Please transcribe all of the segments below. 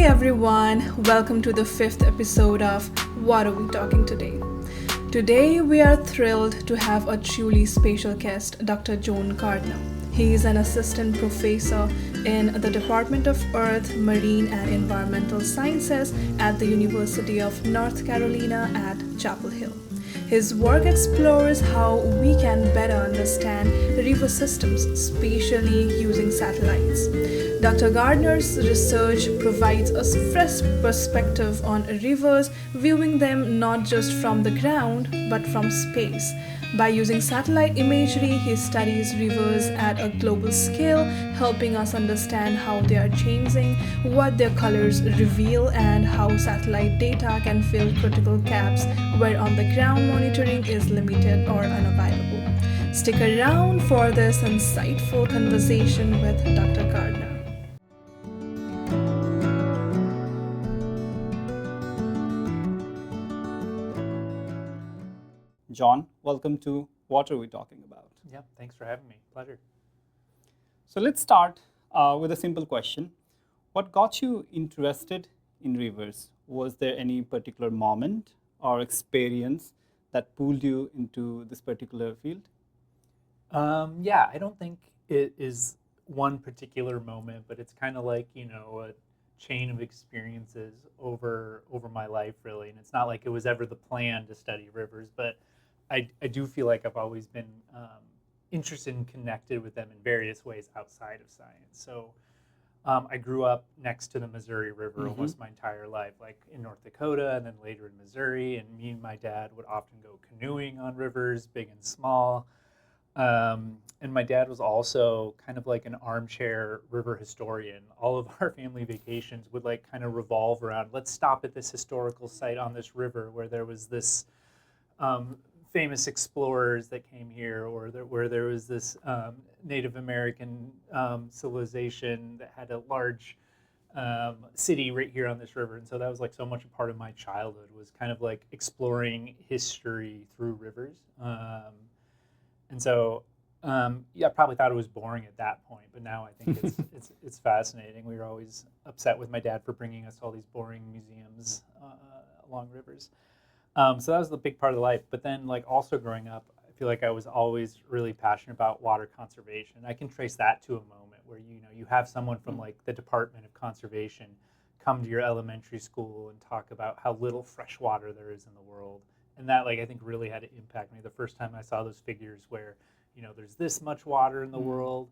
everyone, welcome to the fifth episode of What Are We Talking Today? Today we are thrilled to have a truly special guest, Dr. John Gardner. He is an assistant professor in the Department of Earth, Marine and Environmental Sciences at the University of North Carolina at Chapel Hill. His work explores how we can better understand river systems, spatially using satellites. Dr. Gardner's research provides a fresh perspective on rivers, viewing them not just from the ground but from space. By using satellite imagery, he studies rivers at a global scale, helping us understand how they are changing, what their colors reveal, and how satellite data can fill critical gaps where on the ground monitoring is limited or unavailable. Stick around for this insightful conversation with Dr. Gardner. John, welcome to What Are We Talking About? Yep, thanks for having me. Pleasure. So let's start with a simple question. What got you interested in rivers? Was there any particular moment or experience that pulled you into this particular field? Yeah, I don't think it is one particular moment, but it's kind of like, a chain of experiences over my life, really. And it's not like it was ever the plan to study rivers, but I do feel like I've always been interested and connected with them in various ways outside of science. So I grew up next to the Missouri River almost my entire life, like in North Dakota and then later in Missouri. And me and my dad would often go canoeing on rivers, big and small. And my dad was also kind of like an armchair river historian. All of our family vacations would like kind of revolve around, let's stop at this historical site on this river where there was this famous explorers that came here, or where there was this Native American civilization that had a large city right here on this river. And so that was like so much a part of my childhood, was kind of like exploring history through rivers. And so, I probably thought it was boring at that point, but now I think it's fascinating. We were always upset with my dad for bringing us to all these boring museums along rivers. So that was the big part of the life. But then, like, also growing up, I feel like I was always really passionate about water conservation. I can trace that to a moment where you have someone from like the Department of Conservation come to your elementary school and talk about how little fresh water there is in the world. And that, like, I think really had to impact me the first time I saw those figures where, there's this much water in the world,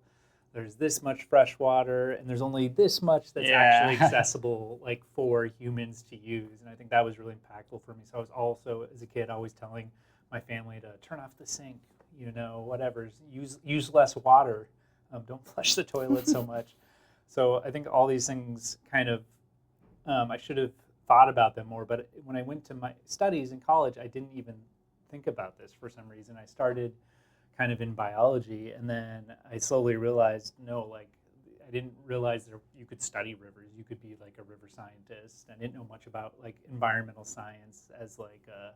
there's this much fresh water, and there's only this much that's actually accessible, like, for humans to use. And I think that was really impactful for me. So I was also, as a kid, always telling my family to turn off the sink, whatever, use less water, don't flush the toilet so much. So I think all these things kind of, I should have thought about them more, but when I went to my studies in college, I didn't even think about this for some reason. I started kind of in biology, and then I slowly realized, no, like, I didn't realize you could study rivers. You could be like a river scientist. I didn't know much about like environmental science as like a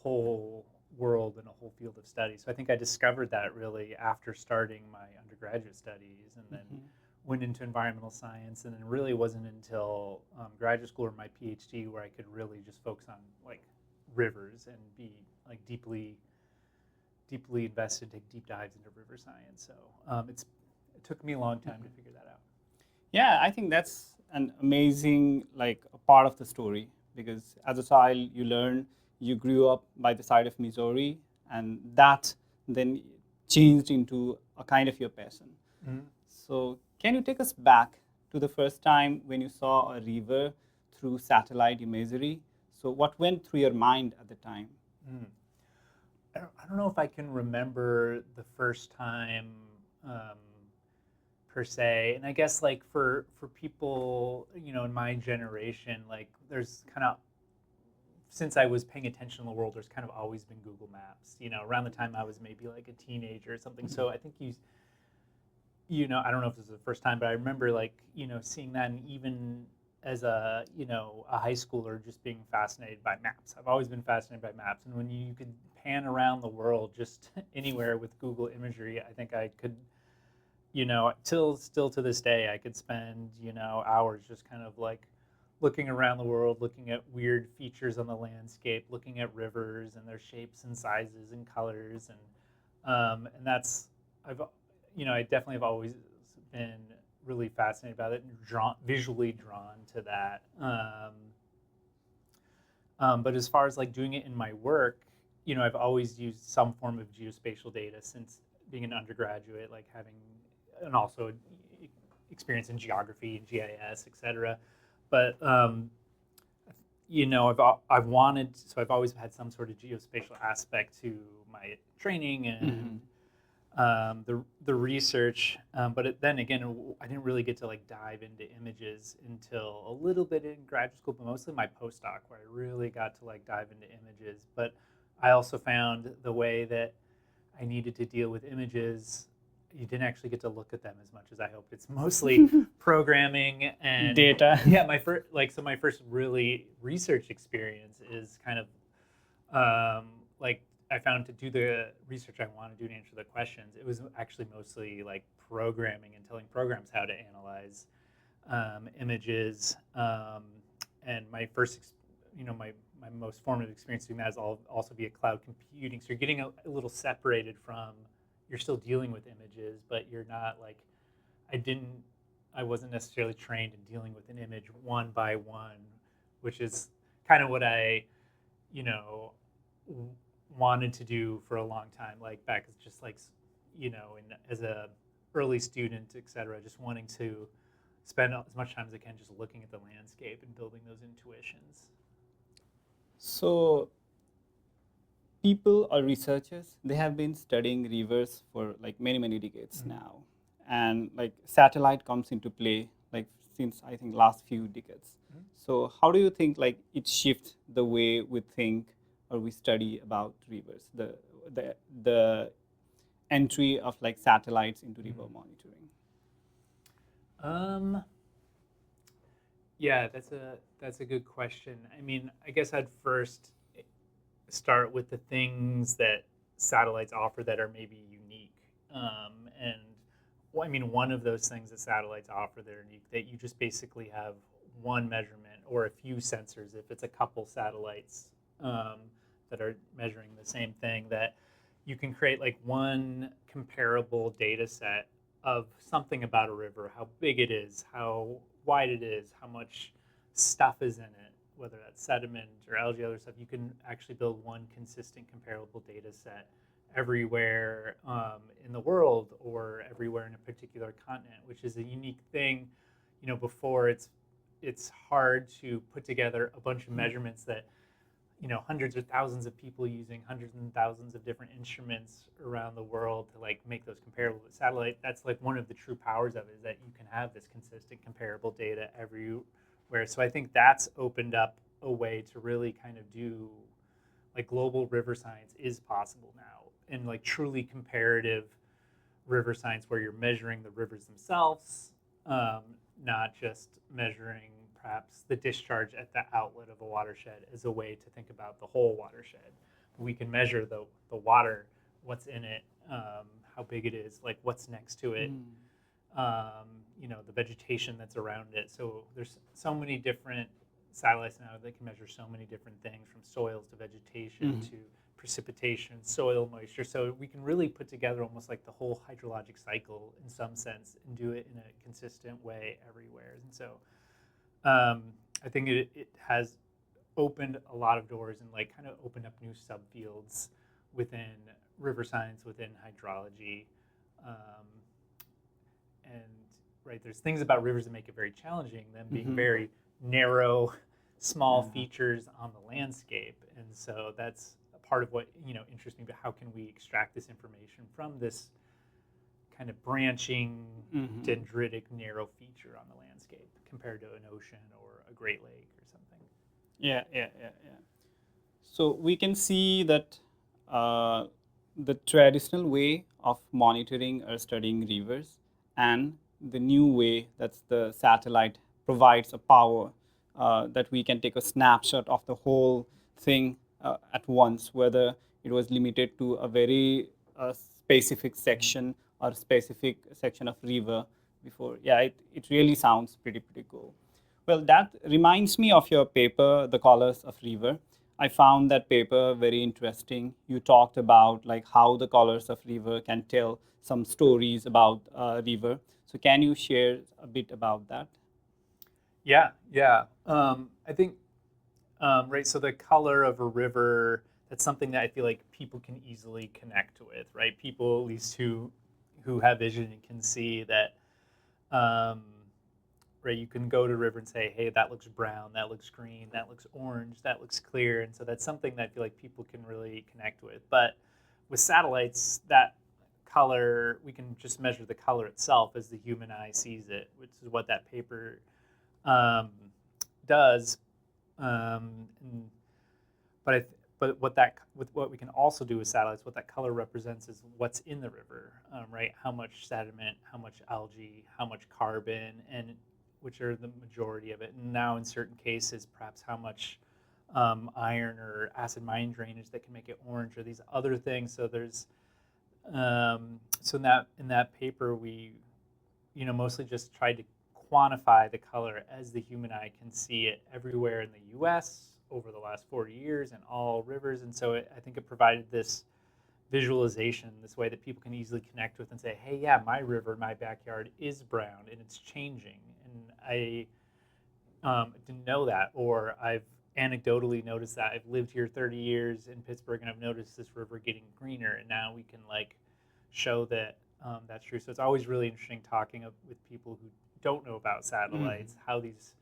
whole world and a whole field of study. So I think I discovered that really after starting my undergraduate studies, and then went into environmental science, and then really wasn't until graduate school or my PhD where I could really just focus on like rivers and be like deeply invested, take deep dives into river science. So it took me a long time to figure that out. Yeah, I think that's an amazing like a part of the story, because as a child you grew up by the side of Missouri, and that then changed into a kind of your passion. So can you take us back to the first time when you saw a river through satellite imagery? So what went through your mind at the time? I don't know if I can remember the first time per se. And I guess like for people, in my generation, like there's kind of, since I was paying attention to the world, there's kind of always been Google Maps, around the time I was maybe like a teenager or something. So I think I don't know if this is the first time, but I remember like, seeing that, and even as a high schooler, just being fascinated by maps. I've always been fascinated by maps. And when you could pan around the world just anywhere with Google imagery, I think I could still to this day, I could spend, hours just kind of like looking around the world, looking at weird features on the landscape, looking at rivers and their shapes and sizes and colors, and that's I definitely have always been really fascinated about it and visually drawn to that. But as far as like doing it in my work, I've always used some form of geospatial data since being an undergraduate, like having, and also experience in geography and GIS, et cetera. But I've wanted, so I've always had some sort of geospatial aspect to my training and the research. But then again, I didn't really get to like dive into images until a little bit in graduate school, but mostly my postdoc, where I really got to like dive into images. But I also found the way that I needed to deal with images, you didn't actually get to look at them as much as I hoped. It's mostly programming and data. Yeah, my first really research experience is kind of like I found to do the research I want to do to answer the questions. It was actually mostly like programming and telling programs how to analyze images. And my first, my most formative experience doing that is also via cloud computing. So you're getting a little separated from, you're still dealing with images, but you're not like, I wasn't necessarily trained in dealing with an image one by one, which is kind of what I, wanted to do for a long time, like back as just like, as a early student, et cetera, just wanting to spend as much time as I can just looking at the landscape and building those intuitions. So people or researchers, they have been studying rivers for like many decades now, and like satellite comes into play like since I think last few decades. So how do you think like it shifts the way we think or we study about rivers, the entry of like satellites into river monitoring? Yeah, that's a good question. I mean, I guess I'd first start with the things that satellites offer that are maybe unique. And I mean, one of those things that satellites offer that are unique, that you just basically have one measurement or a few sensors, if it's a couple satellites that are measuring the same thing, that you can create like one comparable data set of something about a river, how big it is, how wide it is, how much stuff is in it, whether that's sediment or algae, other stuff. You can actually build one consistent comparable data set everywhere in the world or everywhere in a particular continent, which is a unique thing. Before it's hard to put together a bunch of measurements that hundreds or thousands of people using hundreds and thousands of different instruments around the world to like make those comparable with satellite. That's like one of the true powers of it, is that you can have this consistent comparable data everywhere. So I think that's opened up a way to really kind of do like global river science is possible now, and like truly comparative river science where you're measuring the rivers themselves, not just measuring perhaps the discharge at the outlet of a watershed as a way to think about the whole watershed. We can measure the water, what's in it, how big it is, like what's next to it, the vegetation that's around it. So there's so many different satellites now that can measure so many different things, from soils to vegetation to precipitation, soil moisture. So we can really put together almost like the whole hydrologic cycle in some sense and do it in a consistent way everywhere. And so I think it has opened a lot of doors and like kind of opened up new subfields within river science, within hydrology. And right, there's things about rivers that make it very challenging, them being very narrow, small features on the landscape. And so that's a part of what interests me. But how can we extract this information from this kind of branching, dendritic, narrow feature on the landscape compared to an ocean or a Great Lake or something? Yeah. So we can see that the traditional way of monitoring or studying rivers and the new way, that's the satellite, provides a power that we can take a snapshot of the whole thing at once, whether it was limited to a very specific section or specific section of river before. Yeah, it really sounds pretty cool. Well, that reminds me of your paper, The Colors of River. I found that paper very interesting. You talked about like how the colors of river can tell some stories about river. So can you share a bit about that? Yeah. I think right. So the color of a river, that's something that I feel like people can easily connect with, right? People, at least who have vision and can see that, um, right? You can go to a river and say, hey, that looks brown, that looks green, that looks orange, that looks clear, and so that's something that I feel like people can really connect with. But with satellites, that color, we can just measure the color itself as the human eye sees it, which is what that paper um, does. And, but what we can also do with satellites, what that color represents is what's in the river, right? How much sediment, how much algae, how much carbon, and which are the majority of it. And now, in certain cases, perhaps how much iron or acid mine drainage that can make it orange, or these other things. So there's so in that paper we mostly just tried to quantify the color as the human eye can see it everywhere in the U.S. over the last 40 years in all rivers. And so I think it provided this visualization, this way that people can easily connect with and say, hey, yeah, my river in my backyard is brown and it's changing. And I didn't know that, or I've anecdotally noticed that. I've lived here 30 years in Pittsburgh and I've noticed this river getting greener, and now we can like show that that's true. So it's always really interesting talking with people who don't know about satellites, how these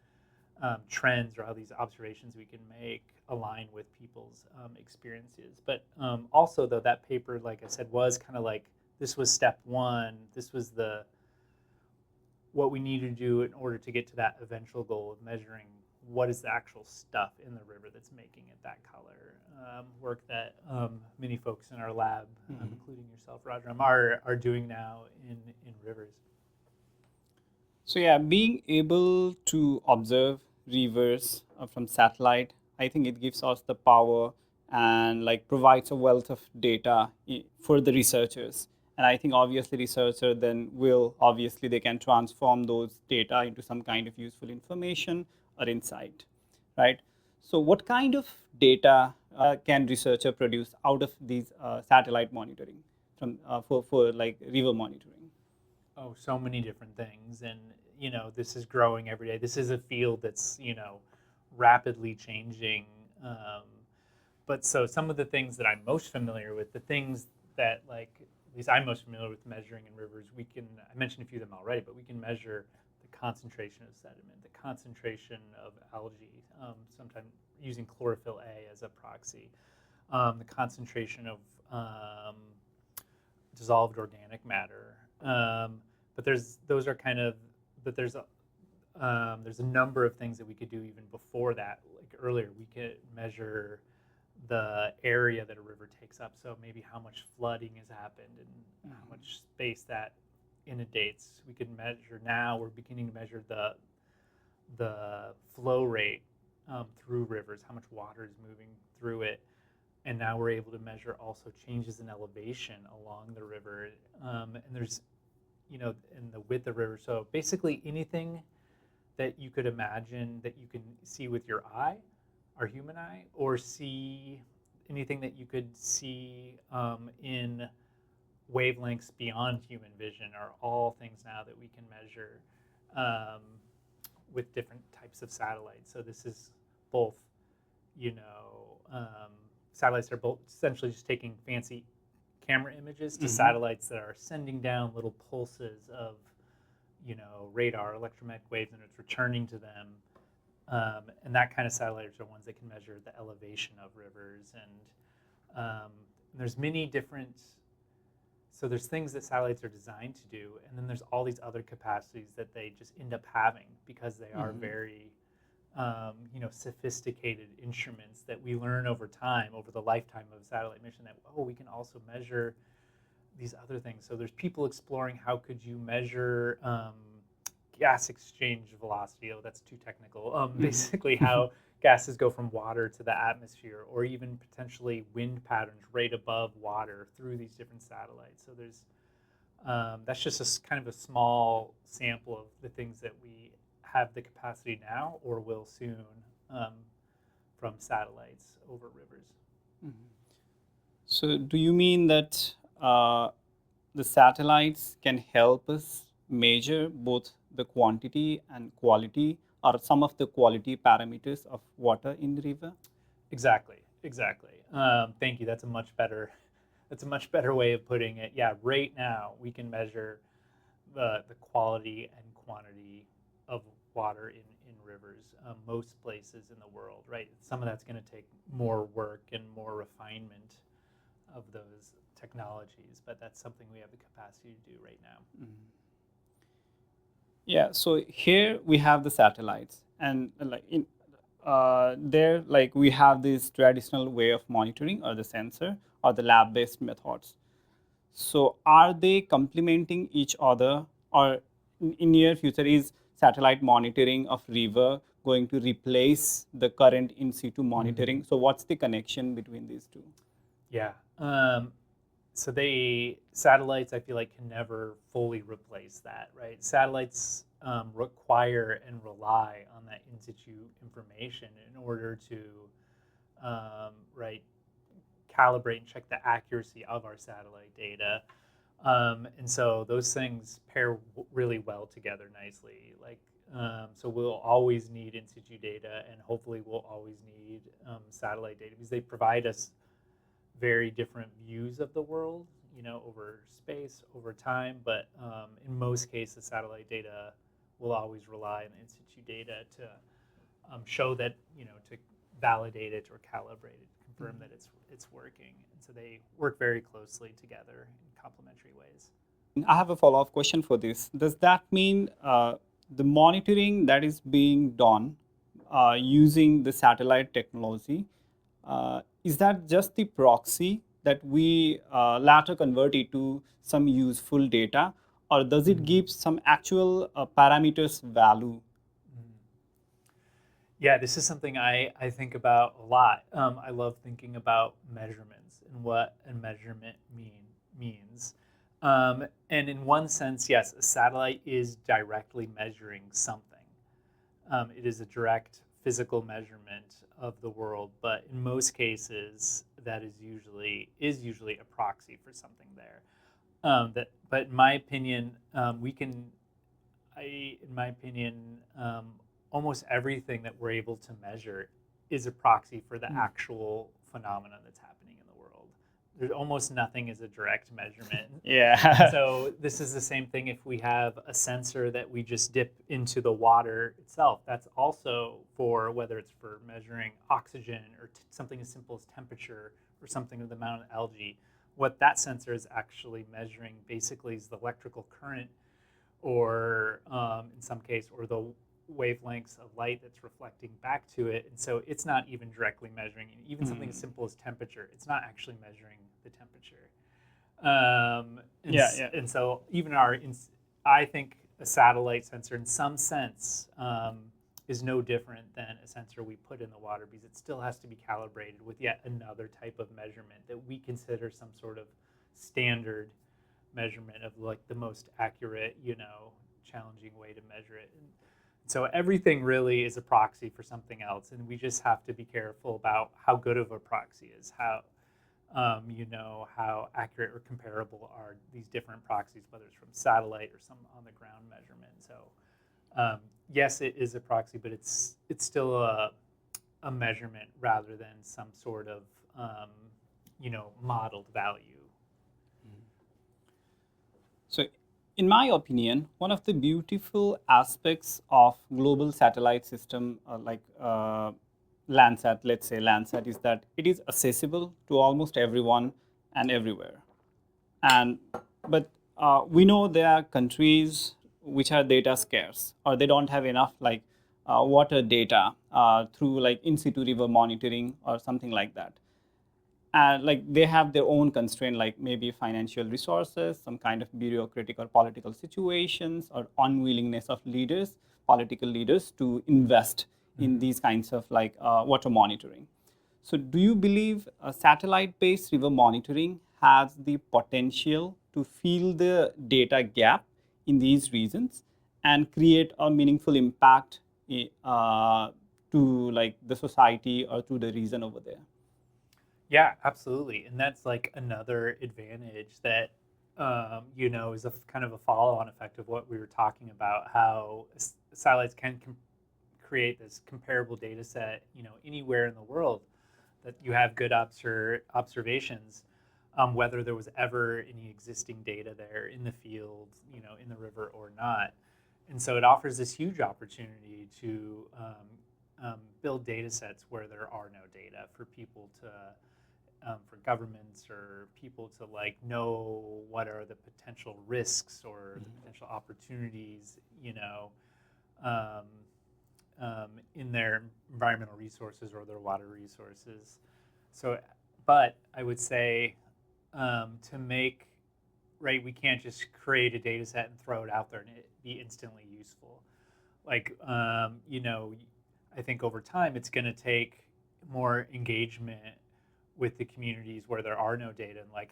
trends or how these observations we can make align with people's experiences. But also, though, that paper, like I said, was kind of like, this was step one. This was what we need to do in order to get to that eventual goal of measuring what is the actual stuff in the river that's making it that color. Work that many folks in our lab, including yourself, Rajaram, are doing now in rivers. So yeah, being able to observe rivers from satellite, I think it gives us the power and like provides a wealth of data for the researchers. And I think obviously researcher then will obviously they can transform those data into some kind of useful information or insight, right? So what kind of data can researcher produce out of these satellite monitoring from for like river monitoring? Oh, so many different things, and this is growing every day. This is a field that's rapidly changing. But so some of the things that I'm most familiar with, the things that like at least I'm most familiar with measuring in rivers, I mentioned a few of them already, but we can measure the concentration of sediment, the concentration of algae, sometimes using chlorophyll A as a proxy, the concentration of dissolved organic matter. But there's a number of things that we could do even before that. Like earlier, we could measure the area that a river takes up. So maybe how much flooding has happened and how much space that inundates. We could measure now. We're beginning to measure the flow rate through rivers, how much water is moving through it. And now we're able to measure also changes in elevation along the river. And there's in the width of the river. So basically anything that you could imagine that you can see with your eye, our human eye, or see anything that you could see in wavelengths beyond human vision are all things now that we can measure with different types of satellites. So this is both, satellites that are both essentially just taking fancy camera images to satellites that are sending down little pulses of, radar, electromagnetic waves, and it's returning to them. And that kind of satellites are ones that can measure the elevation of rivers. And there's many different, so there's things that satellites are designed to do, and then there's all these other capacities that they just end up having because they are very sophisticated instruments that we learn over time, over the lifetime of a satellite mission, that, we can also measure these other things. So there's people exploring how could you measure gas exchange velocity. Oh, that's too technical. Basically how gases go from water to the atmosphere, or even potentially wind patterns right above water through these different satellites. So there's That's just kind of a small sample of the things that we have the capacity now or will soon um, from satellites over rivers. So, do you mean that the satellites can help us measure both the quantity and quality, or some of the quality parameters of water in the river? Exactly, exactly. Thank you. That's a much better way of putting it. Yeah, right now we can measure the quality and quantity of water in rivers most places in the world. Right, some of that's going to take more work and more refinement of those technologies, but that's something we have the capacity to do right now. Yeah, so here we have the satellites, and like in there, like we have this traditional way of monitoring, or the sensor, or the lab-based methods. So, are they complementing each other, or in near future is satellite monitoring of river going to replace the current in situ monitoring? So, what's the connection between these two? Yeah. So satellites, I feel like, can never fully replace that, right? Satellites require and rely on that in situ information in order to, right, calibrate and check the accuracy of our satellite data. And so those things pair really well together nicely. So we'll always need in situ data, and hopefully we'll always need satellite data because they provide us very different views of the world, over space, over time. But in most cases, satellite data will always rely on in situ data to show that, to validate it or calibrate it, confirm that it's working. And so they work very closely together in complementary ways. I have a follow-up question for this. Does that mean the monitoring that is being done using the satellite technology, is that just the proxy that we later convert it to some useful data, or does it give some actual parameters value? Yeah, this is something I think about a lot. I love thinking about measurements and what a measurement means. And in one sense, yes, a satellite is directly measuring something. It is a direct physical measurement of the world, but in most cases, that is usually a proxy for something there. But in my opinion, in my opinion, almost everything that we're able to measure is a proxy for the actual phenomenon that's happening in the world. There's almost nothing is a direct measurement. Yeah. So this is the same thing if we have a sensor that we just dip into the water itself. That's also for whether it's for measuring oxygen or something as simple as temperature or something with the amount of algae. What that sensor is actually measuring basically is the electrical current, or in some case, or the wavelengths of light that's reflecting back to it. And so it's not even directly measuring even something as simple as temperature. It's not actually measuring the temperature. And so even I think a satellite sensor in some sense is no different than a sensor we put in the water, because it still has to be calibrated with yet another type of measurement that we consider some sort of standard measurement of like the most accurate, challenging way to measure it. And so everything really is a proxy for something else, and we just have to be careful about how good of a proxy is, how accurate or comparable are these different proxies, whether it's from satellite or some on the ground measurement. So yes, it is a proxy, but it's still a measurement rather than some sort of modeled value. So, in my opinion, one of the beautiful aspects of global satellite system, Landsat, let's say Landsat, is that it is accessible to almost everyone and everywhere. And but we know there are countries which are data scarce, or they don't have enough water data through like in situ river monitoring or something like that. And like they have their own constraint, like maybe financial resources, some kind of bureaucratic or political situations, or unwillingness of leaders, political leaders, to invest in these kinds of water monitoring. So do you believe satellite based river monitoring has the potential to to fill the data gap in these regions and create a meaningful impact to like the society or to the region over there. Yeah, absolutely. And that's like another advantage that, is a kind of a follow-on effect of what we were talking about, how satellites can create this comparable data set, anywhere in the world that you have good observations, whether there was ever any existing data there in the field, in the river or not. And so it offers this huge opportunity to build data sets where there are no data for people to, for governments or people to like know what are the potential risks or the potential opportunities, in their environmental resources or their water resources. So, but I would say to make, right, we can't just create a data set and throw it out there and it be instantly useful. Like, I think over time it's going to take more engagement with the communities where there are no data, and like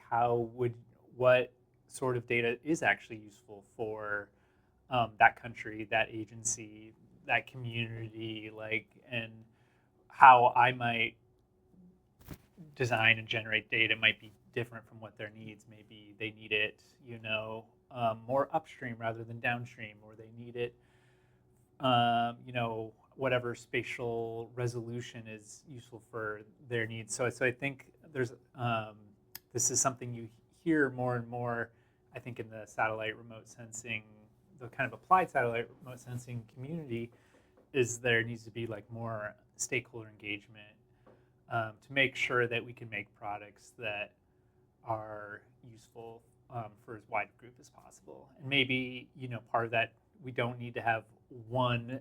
what sort of data is actually useful for that country, that agency, that community, like, and how I might design and generate data might be different from what their needs. Maybe they need it, more upstream rather than downstream, or they need it, whatever spatial resolution is useful for their needs. So I think there's this is something you hear more and more, I think, in the satellite remote sensing, the kind of applied satellite remote sensing community, is there needs to be like more stakeholder engagement to make sure that we can make products that are useful for as wide a group as possible. And maybe, part of that, we don't need to have one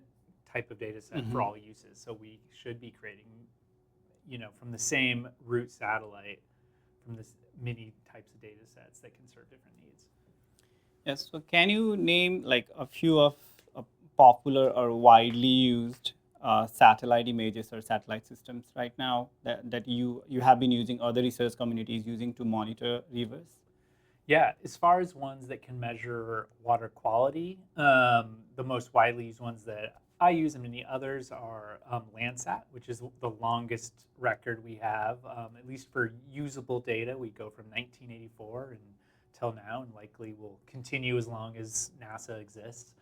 type of data set for all uses. So we should be creating, from the same root satellite, from this many types of data sets that can serve different needs. Yes. So can you name like a few of popular or widely used satellite images or satellite systems right now that you have been using, other research communities using to monitor rivers? Yeah, as far as ones that can measure water quality, the most widely used ones that I use and many others are Landsat, which is the longest record we have, at least for usable data. We go from 1984 until now, and likely will continue as long as NASA exists.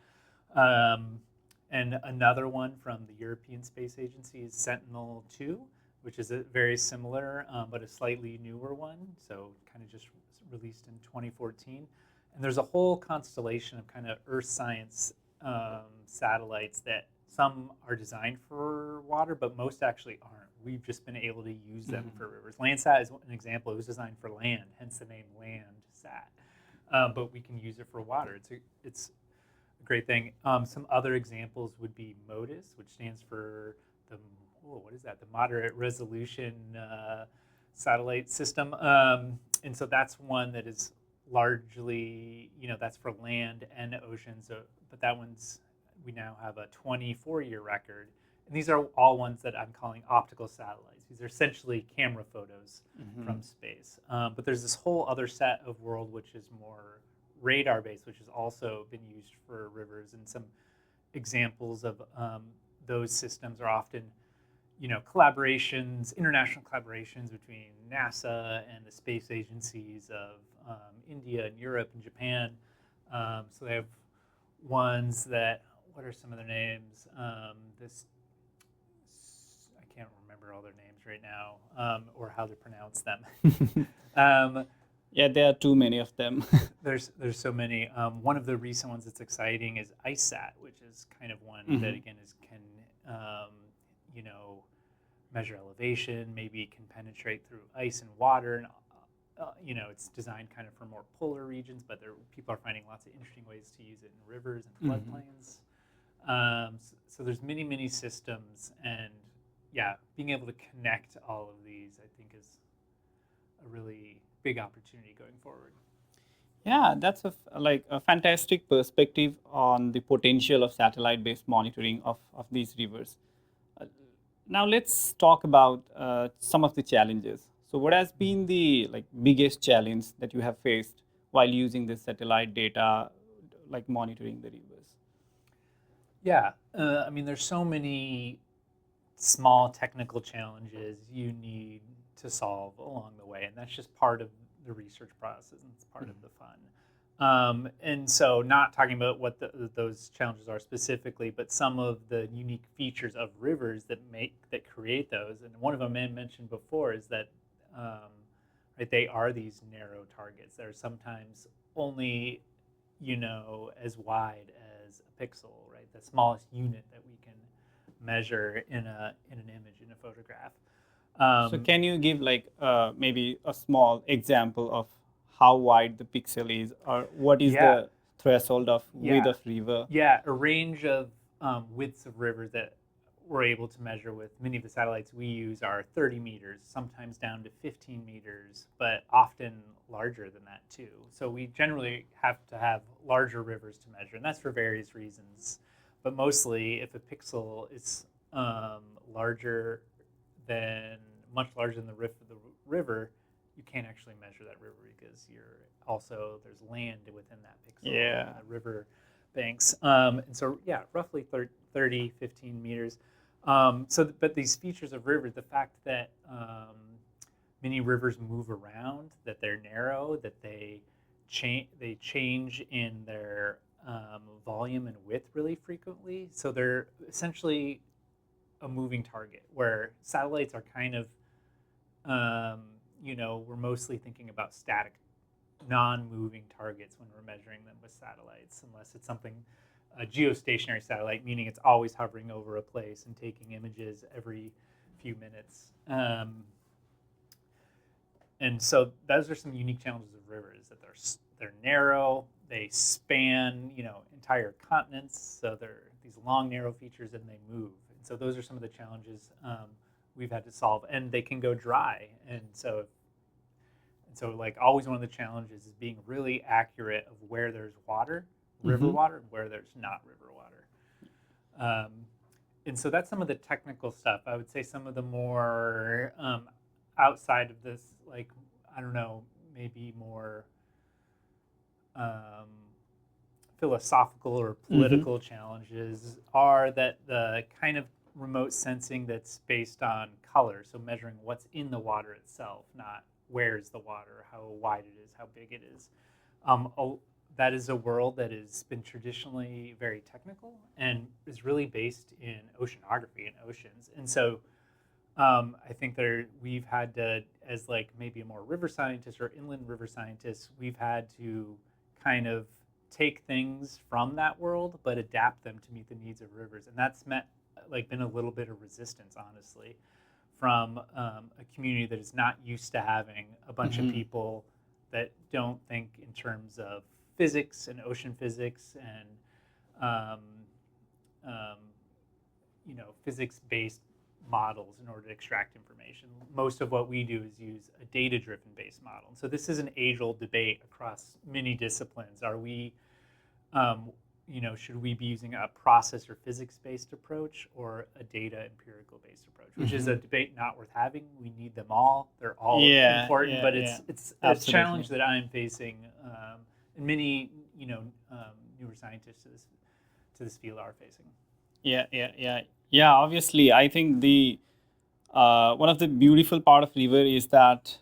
And another one from the European Space Agency is Sentinel-2, which is a very similar, but a slightly newer one. So kind of just released in 2014. And there's a whole constellation of kind of earth science satellites that some are designed for water, but most actually aren't. We've just been able to use them for rivers. Landsat is an example. It was designed for land, hence the name Landsat. But we can use it for water. It's a great thing. Some other examples would be MODIS, which stands for the Moderate Resolution Satellite System. And so that's one that is largely, that's for land and ocean. So, but that one's, we now have a 24-year record. And these are all ones that I'm calling optical satellites. These are essentially camera photos from space. But there's this whole other set of world which is more radar-based, which has also been used for rivers. And some examples of those systems are often, collaborations, international collaborations between NASA and the space agencies of India and Europe and Japan. So they have ones that, what are some of their names? I can't remember all their names right now, or how to pronounce them. Yeah, there are too many of them. There's so many. One of the recent ones that's exciting is IceSat, which is kind of one that again can measure elevation, maybe can penetrate through ice and water, and it's designed kind of for more polar regions, but people are finding lots of interesting ways to use it in rivers and floodplains. So there's many systems, and yeah, being able to connect all of these, I think, is a really big opportunity going forward. Yeah, that's a fantastic perspective on the potential of satellite-based monitoring of these rivers. Now let's talk about some of the challenges. So what has been the biggest challenge that you have faced while using this satellite data, like monitoring the rivers? Yeah, I mean, there's so many small technical challenges you need to solve along the way, and that's just part of the research process, and it's part of the fun. And so, not talking about what those challenges are specifically, but some of the unique features of rivers that create those. And one of them I mentioned before is that right, they are these narrow targets. They're sometimes only as wide as a pixel, right? The smallest unit that we can measure in an image, in a photograph. So can you give like maybe a small example of how wide the pixel is, or what is the threshold of width of river? Yeah, a range of widths of rivers that we're able to measure with many of the satellites we use are 30 meters, sometimes down to 15 meters, but often larger than that too. So we generally have to have larger rivers to measure, and that's for various reasons. But mostly, if a pixel is much larger than the rift of the river, you can't actually measure that river because there's land within that pixel, the river banks. And so, roughly 30, 15 meters. But these features of rivers, the fact that many rivers move around, that they're narrow, that they change in their volume and width really frequently. So they're essentially a moving target, where satellites are kind of, we're mostly thinking about static, non-moving targets when we're measuring them with satellites, unless it's a geostationary satellite, meaning it's always hovering over a place and taking images every few minutes. And so those are some unique challenges of rivers, that they're narrow, they span entire continents, so they're these long narrow features, and they move. And so those are some of the challenges we've had to solve, and they can go dry. And so like always, one of the challenges is being really accurate of where there's water, river water, and where there's not river water. And so that's some of the technical stuff. I would say some of the more outside of this, like, I don't know, maybe more philosophical or political challenges are that the kind of remote sensing that's based on color, so measuring what's in the water itself, not where's the water, how wide it is, how big it is. That is a world that has been traditionally very technical and is really based in oceanography and oceans. And so I think we've had to, as like maybe a more river scientist or inland river scientist, we've had to kind of take things from that world but adapt them to meet the needs of rivers. And that's been a little bit of resistance, honestly, from a community that is not used to having a bunch of people that don't think in terms of physics and ocean physics and physics-based models in order to extract information. Most of what we do is use a data-driven based model. And so this is an age-old debate across many disciplines. Are we, should we be using a process or physics-based approach or a data empirical-based approach, which is a debate not worth having. We need them all. They're all important, but it's a challenge that I'm facing, and many, newer scientists to this field are facing. Yeah, obviously, I think the one of the beautiful part of river is that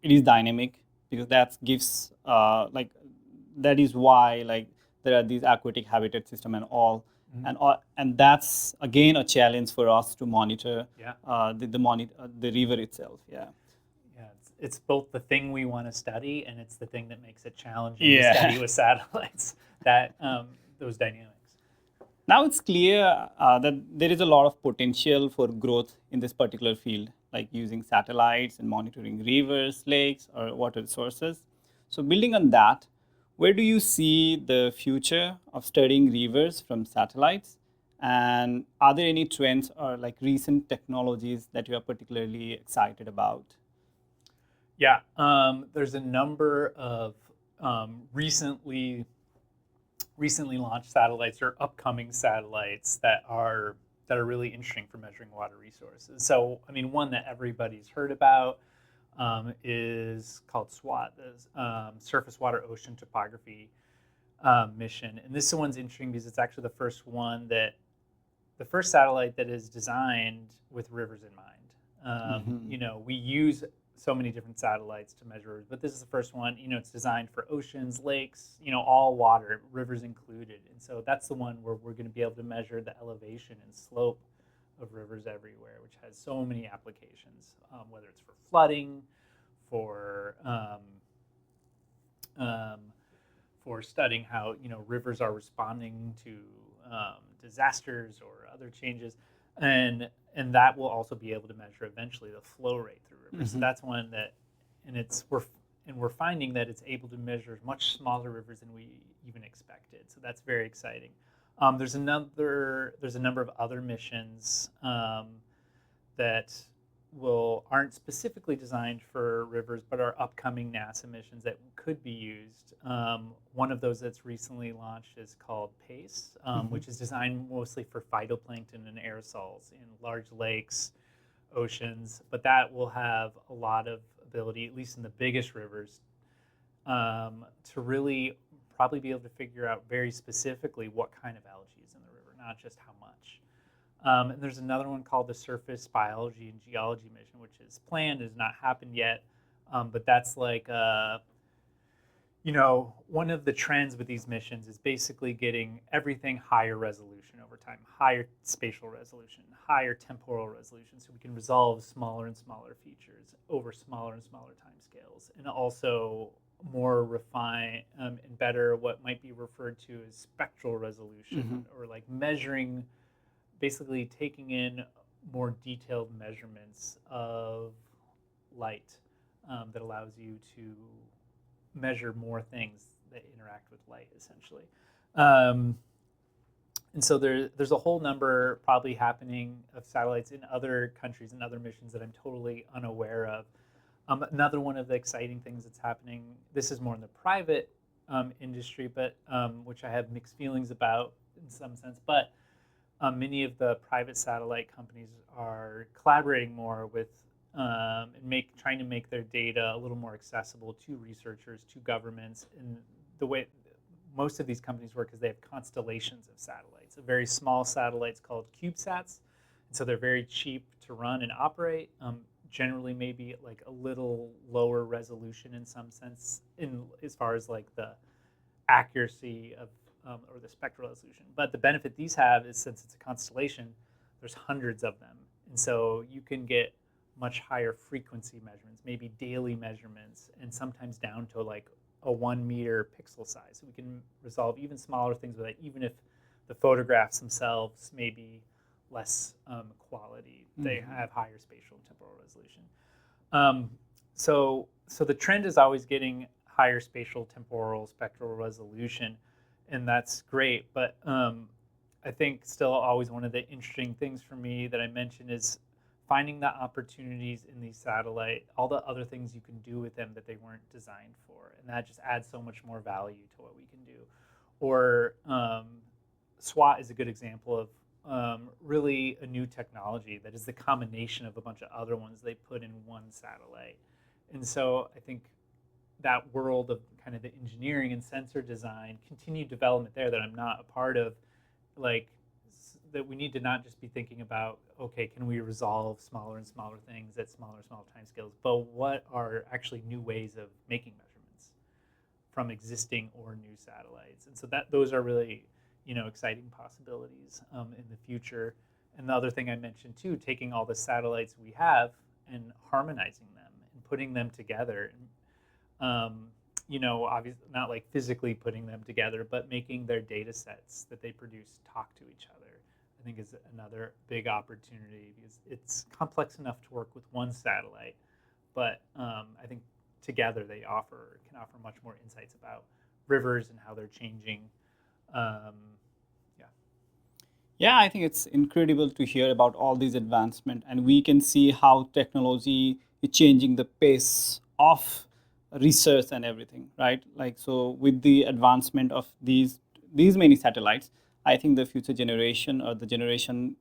it is dynamic, because that gives that is why there are these aquatic habitat system and all, and that's again a challenge for us to monitor the river itself. It's both the thing we want to study, and it's the thing that makes it challenging to study with satellites. That those dynamics. Now it's clear that there is a lot of potential for growth in this particular field, like using satellites and monitoring rivers, lakes, or water sources. So building on that, where do you see the future of studying rivers from satellites? And are there any trends or recent technologies that you are particularly excited about? Yeah, there's a number of recently launched satellites or upcoming satellites that are really interesting for measuring water resources. So, I mean, one that everybody's heard about is called SWOT, the Surface Water Ocean Topography mission. And this one's interesting because it's actually the first satellite that is designed with rivers in mind. We use so many different satellites to measure, but this is the first one. It's designed for oceans, lakes, all water, rivers included. And so that's the one where we're going to be able to measure the elevation and slope of rivers everywhere, which has so many applications, whether it's for flooding, for studying how rivers are responding to disasters or other changes, and that will also be able to measure eventually the flow rate through rivers. So that's one that, we're finding that it's able to measure much smaller rivers than we even expected. So that's very exciting. There's a number of other missions that aren't specifically designed for rivers, but are upcoming NASA missions that could be used. One of those that's recently launched is called PACE, which is designed mostly for phytoplankton and aerosols in large lakes, oceans, but that will have a lot of ability, at least in the biggest rivers, to really probably be able to figure out very specifically what kind of algae is in the river, not just how much. And there's another one called the Surface Biology and Geology mission, which is planned, has not happened yet, but that's like, one of the trends with these missions is basically getting everything higher resolution over time, higher spatial resolution, higher temporal resolution, so we can resolve smaller and smaller features over smaller and smaller timescales, and also more refined and better what might be referred to as spectral resolution, or like measuring, basically taking in more detailed measurements of light that allows you to measure more things that interact with light, essentially. And so there's a whole number probably happening of satellites in other countries and other missions that I'm totally unaware of. Another one of the exciting things that's happening, this is more in the private industry, but which I have mixed feelings about in some sense, but many of the private satellite companies are collaborating more with trying to make their data a little more accessible to researchers, to governments. And the way most of these companies work is they have constellations of satellites, very small satellites called CubeSats. And so they're very cheap to run and operate. Generally, maybe like a little lower resolution in some sense, as far as like the accuracy of or the spectral resolution. But the benefit these have is, since it's a constellation, there's hundreds of them. And so you can get much higher frequency measurements, maybe daily measurements, and sometimes down to like a 1 meter pixel size. So we can resolve even smaller things with it, even if the photographs themselves may be less quality. They have higher spatial and temporal resolution. So the trend is always getting higher spatial, temporal, spectral resolution, and that's great. But I think still always one of the interesting things for me that I mentioned is finding the opportunities in these satellite, all the other things you can do with them that they weren't designed for, and that just adds so much more value to what we can do. Or SWAT is a good example of really a new technology that is the combination of a bunch of other ones they put in one satellite. And so I think that world of kind of the engineering and sensor design, continued development there that I'm not a part of, like that we need to not just be thinking about, okay, can we resolve smaller and smaller things at smaller and smaller timescales, but what are actually new ways of making measurements from existing or new satellites? And so those are really, exciting possibilities in the future. And the other thing I mentioned too, taking all the satellites we have and harmonizing them and putting them together. Obviously not like physically putting them together, but making their data sets that they produce talk to each other, I think is another big opportunity, because it's complex enough to work with one satellite, but I think together they can offer much more insights about rivers and how they're changing. Yeah, I think it's incredible to hear about all these advancements, and we can see how technology is changing the pace of research and everything, right? Like, so with the advancement of these many satellites, I think the future generation or the generation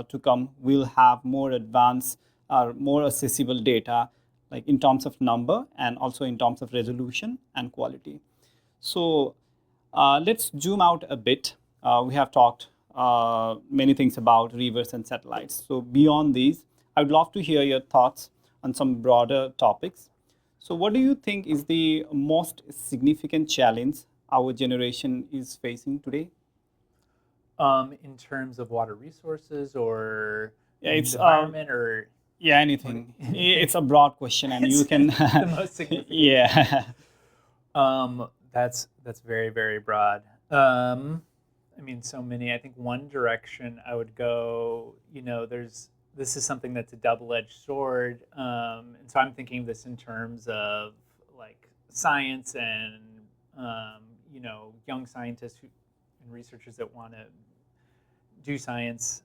to come will have more advanced or more accessible data like in terms of number and also in terms of resolution and quality. So let's zoom out a bit. We have talked many things about rivers and satellites. So beyond these, I would love to hear your thoughts on some broader topics. So what do you think is the most significant challenge our generation is facing today? In terms of water resources or Yeah, it's environment or yeah, anything. It's a broad question, and you can the most significant. yeah. That's very, very broad. I mean, so many. I think one direction I would go, this is something that's a double-edged sword. And so I'm thinking of this in terms of like science and, young scientists and researchers that want to do science,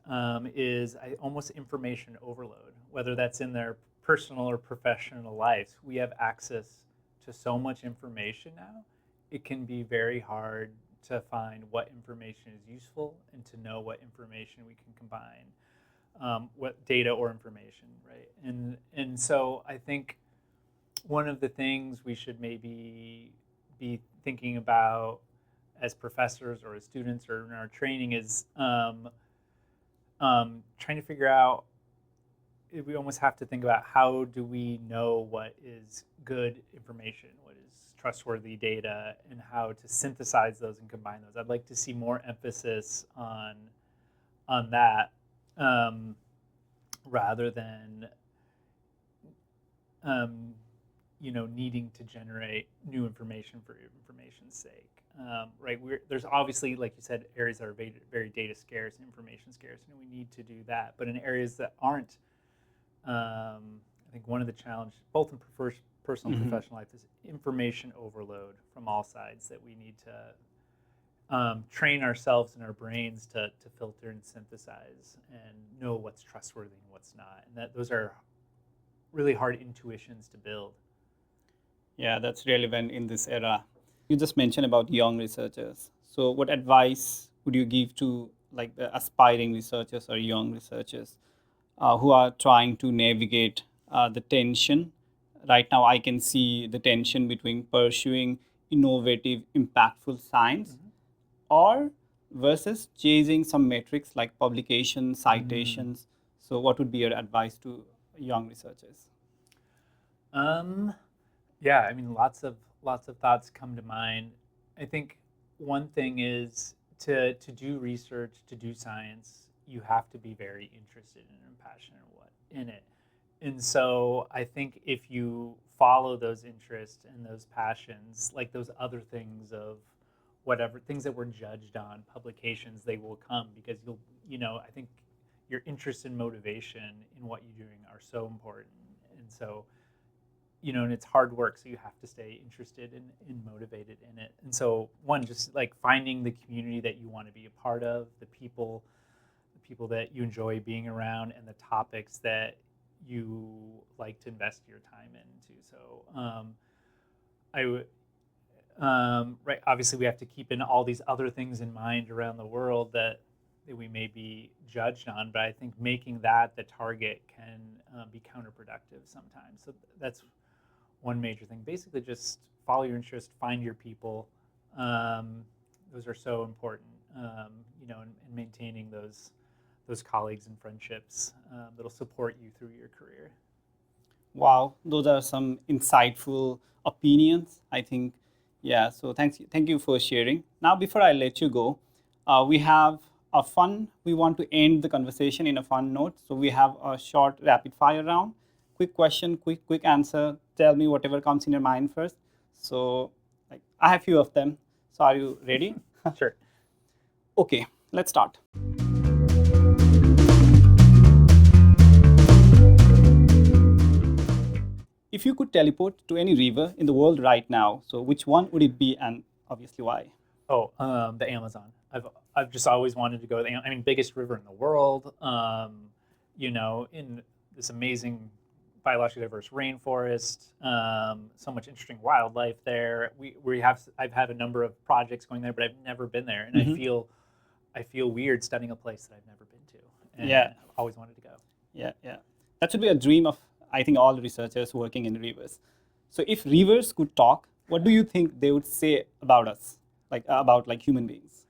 is almost information overload, whether that's in their personal or professional lives. We have access to so much information now. It can be very hard to find what information is useful and to know what information we can combine, what data or information, right? And so I think one of the things we should maybe be thinking about as professors or as students or in our training is trying to figure out, we almost have to think about how do we know what is good information, what is trustworthy data, and how to synthesize those and combine those. I'd like to see more emphasis on that, rather than needing to generate new information for information's sake. Right? There's obviously, like you said, areas that are very, very data scarce, information scarce, and we need to do that. But in areas that aren't, I think one of the challenges, both in personal and professional life, is information overload from all sides that we need to train ourselves and our brains to filter and synthesize and know what's trustworthy and what's not. And those are really hard intuitions to build. Yeah, that's relevant in this era. You just mentioned about young researchers. So what advice would you give to like the aspiring researchers or young researchers who are trying to navigate the tension? Right now, I can see the tension between pursuing innovative, impactful science or versus chasing some metrics like publications, citations. So what would be your advice to young researchers? Yeah, I mean, lots of thoughts come to mind. I think one thing is to do research, to do science, you have to be very interested and passionate in it. And so I think if you follow those interests and those passions, like those other things of whatever things that were judged on, publications, they will come, because I think your interest and motivation in what you're doing are so important. And so, and it's hard work, so you have to stay interested and motivated in it. And so just like finding the community that you want to be a part of, the people that you enjoy being around, and the topics that you like to invest your time into. So I would, right, obviously we have to keep in all these other things in mind around the world that we may be judged on, but I think making that the target can be counterproductive sometimes. So that's one major thing. Basically just follow your interest, find your people. Those are so important, in maintaining those colleagues and friendships that'll support you through your career. Wow, those are some insightful opinions, I think. Yeah, so thank you for sharing. Now, before I let you go, we have we want to end the conversation in a fun note. So we have a short rapid fire round. Quick question, quick answer. Tell me whatever comes in your mind first. So I have a few of them. So are you ready? Sure. Okay, let's start. If you could teleport to any river in the world right now, so which one would it be, and obviously why? Oh, the Amazon. I've just always wanted to go. Biggest river in the world. In this amazing biologically diverse rainforest. So much interesting wildlife there. I've had a number of projects going there, but I've never been there, and I feel weird studying a place that I've never been to, and I've always wanted to go. Yeah, that should be a dream of, I think all researchers working in rivers. So if rivers could talk, what do you think they would say about us, about human beings?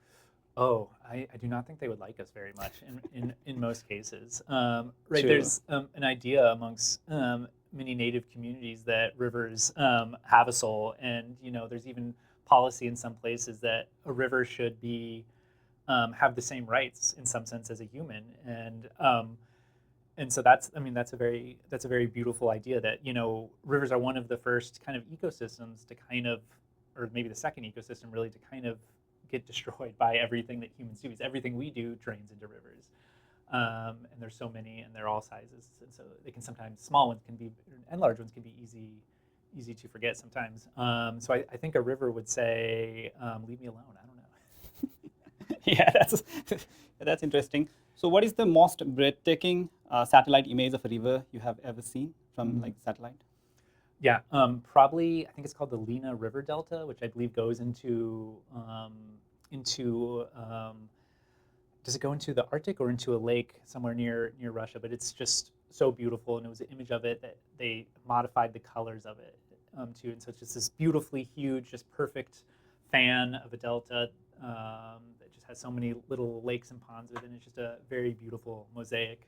Oh, I do not think they would like us very much in most cases. Right, True. there's an idea amongst many native communities that rivers have a soul, and there's even policy in some places that a river should be have the same rights in some sense as a human, and so that's a very beautiful idea that rivers are one of the first kind of ecosystems to kind of, or maybe the second ecosystem really, to kind of get destroyed by everything that humans do, because everything we do drains into rivers, and there's so many, and they're all sizes, and so they can sometimes, small ones can be, and large ones can be easy to forget sometimes. So I think a river would say, leave me alone, I don't know. Yeah, that's interesting. So what is the most breathtaking satellite image of a river you have ever seen from satellite? Yeah, probably. I think it's called the Lena River Delta, which I believe goes into does it go into the Arctic or into a lake somewhere near Russia? But it's just so beautiful, and it was an image of it that they modified the colors of it too, and so it's just this beautifully huge, just perfect fan of a delta that just has so many little lakes and ponds within it. It's just a very beautiful mosaic.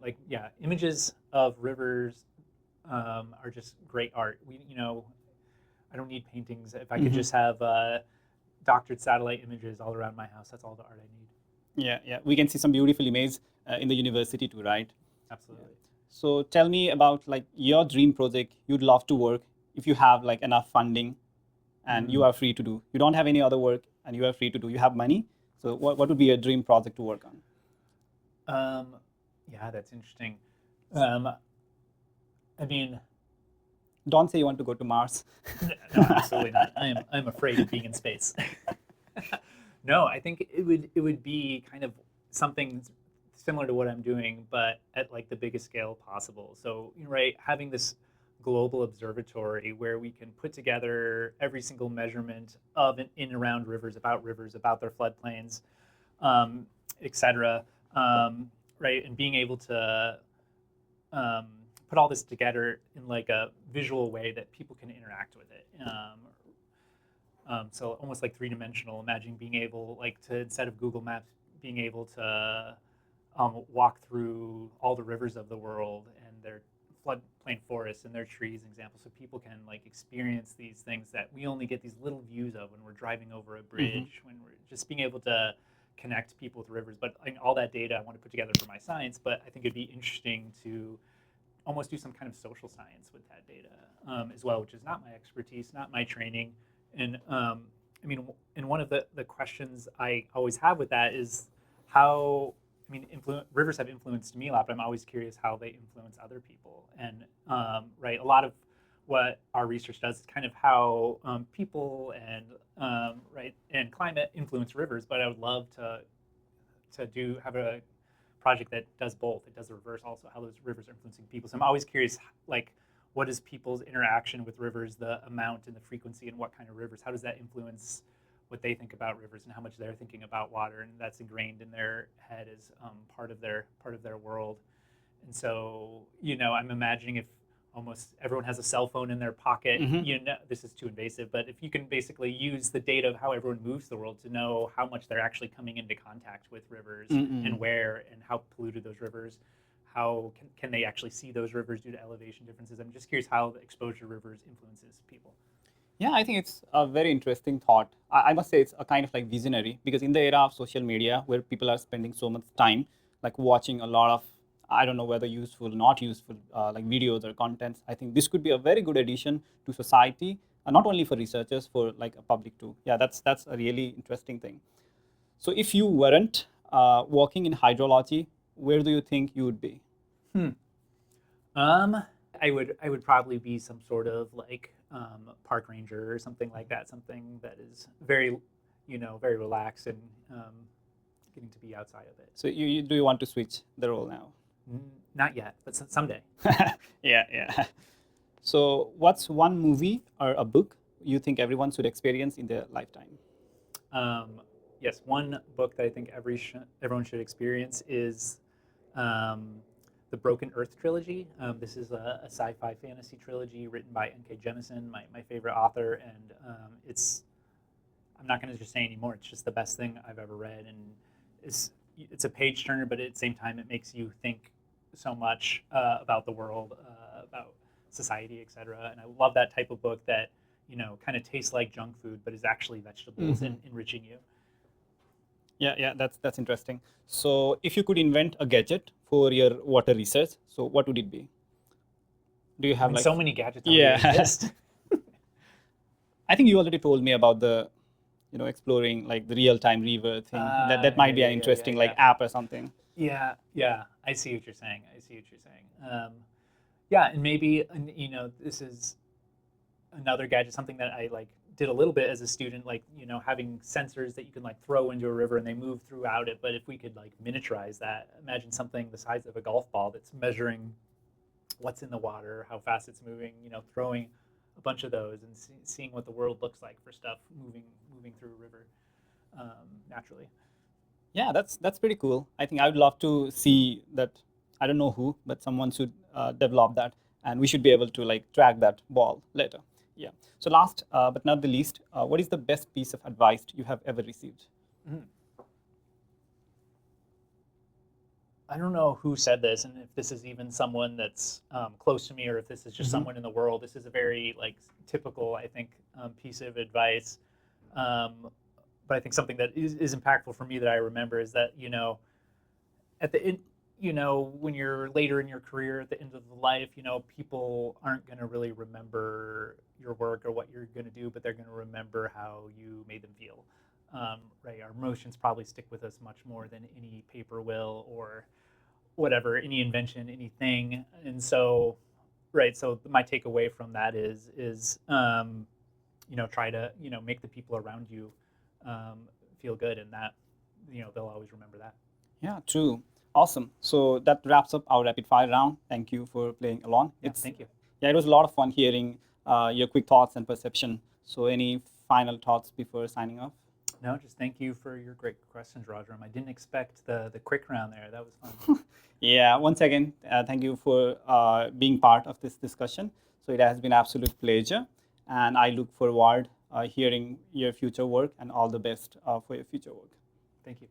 Like, yeah, images of rivers are just great art. I don't need paintings. If I could just have doctored satellite images all around my house, that's all the art I need. Yeah. We can see some beautiful images in the university too, right? Absolutely. So tell me about your dream project you'd love to work if you have enough funding and you are free to do. You don't have any other work and you are free to do. You have money. So what would be your dream project to work on? Yeah, that's interesting. I mean, don't say you want to go to Mars. No, absolutely not. I'm afraid of being in space. No, I think it would be kind of something similar to what I'm doing, but at the biggest scale possible. So, right, having this global observatory where we can put together every single measurement of and in around rivers, about their floodplains, et cetera, right, and being able to put all this together in a visual way that people can interact with it. So almost like three-dimensional. Imagine being able to, instead of Google Maps, being able to walk through all the rivers of the world and their floodplain forests and their trees, examples, so people can experience these things that we only get these little views of when we're driving over a bridge, when we're just being able to connect people with rivers. But all that data I want to put together for my science, but I think it'd be interesting to almost do some kind of social science with that data as well, which is not my expertise, not my training. And and one of the questions I always have with that is how, rivers have influenced me a lot, but I'm always curious how they influence other people. And right, a lot of what our research does is kind of how people and and climate influence rivers. But I would love to have a project that does both. It does the reverse also, how those rivers are influencing people. So I'm always curious, what is people's interaction with rivers, the amount and the frequency, and what kind of rivers, how does that influence what they think about rivers and how much they're thinking about water, and that's ingrained in their head as part of their world. And so, I'm imagining if almost everyone has a cell phone in their pocket, this is too invasive, but if you can basically use the data of how everyone moves the world to know how much they're actually coming into contact with rivers and where and how polluted those rivers, how can they actually see those rivers due to elevation differences? I'm just curious how the exposure to rivers influences people. Yeah, I think it's a very interesting thought. I must say it's a kind of visionary, because in the era of social media where people are spending so much time watching a lot of, I don't know whether useful, not useful, videos or contents, I think this could be a very good addition to society, not only for researchers, for a public too. Yeah, that's a really interesting thing. So if you weren't working in hydrology, where do you think you would be? I would probably be some sort of park ranger or something like that, something that is very, very relaxed and getting to be outside of it. So do you want to switch the role now? Not yet, but someday. Yeah. So what's one movie or a book you think everyone should experience in their lifetime? Yes, one book that I think everyone should experience is the the Broken Earth trilogy. This is a sci-fi fantasy trilogy written by N.K. Jemisin, my favorite author, and I'm not going to just say anymore. It's just the best thing I've ever read, and it's a page turner, but at the same time, it makes you think so much about the world, about society, etc. And I love that type of book that kind of tastes like junk food, but is actually vegetables and enriching you. Yeah, that's interesting. So, if you could invent a gadget for your water research, so what would it be? Do you I have mean, like so many gadgets already yeah? exist. I think you already told me about the exploring like the real-time river thing. That might be an interesting like app or something. Yeah. I see what you're saying. Yeah, and maybe this is another gadget, something that I like did a little bit as a student, like having sensors that you can like throw into a river and they move throughout it. But if we could like miniaturize that, imagine something the size of a golf ball that's measuring what's in the water, how fast it's moving, throwing a bunch of those and seeing what the world looks like for stuff moving through a river naturally. Yeah, that's pretty cool. I think I would love to see that. I don't know who, but someone should develop that, and we should be able to like track that ball later. Yeah. So last but not the least, what is the best piece of advice you have ever received? I don't know who said this, and if this is even someone that's close to me, or if this is just someone in the world. This is a very like typical, I think, piece of advice. But I think something that is impactful for me that I remember is that at the end, when you're later in your career, at the end of the life, people aren't going to really remember your work or what you're going to do, but they're going to remember how you made them feel. Right? Our emotions probably stick with us much more than any paper will or whatever, any invention, anything. And so, right. So my takeaway from that is try to make the people around you feel good, and that they'll always remember that. Yeah, true. Awesome. So that wraps up our rapid fire round. Thank you for playing along. Yeah, thank you. Yeah, it was a lot of fun hearing your quick thoughts and perception. So any final thoughts before signing off? No, just thank you for your great questions, Rajaram. I didn't expect the quick round there. That was fun. Yeah, once again, thank you for being part of this discussion. So it has been an absolute pleasure, and I look forward hearing your future work, and all the best for your future work. Thank you.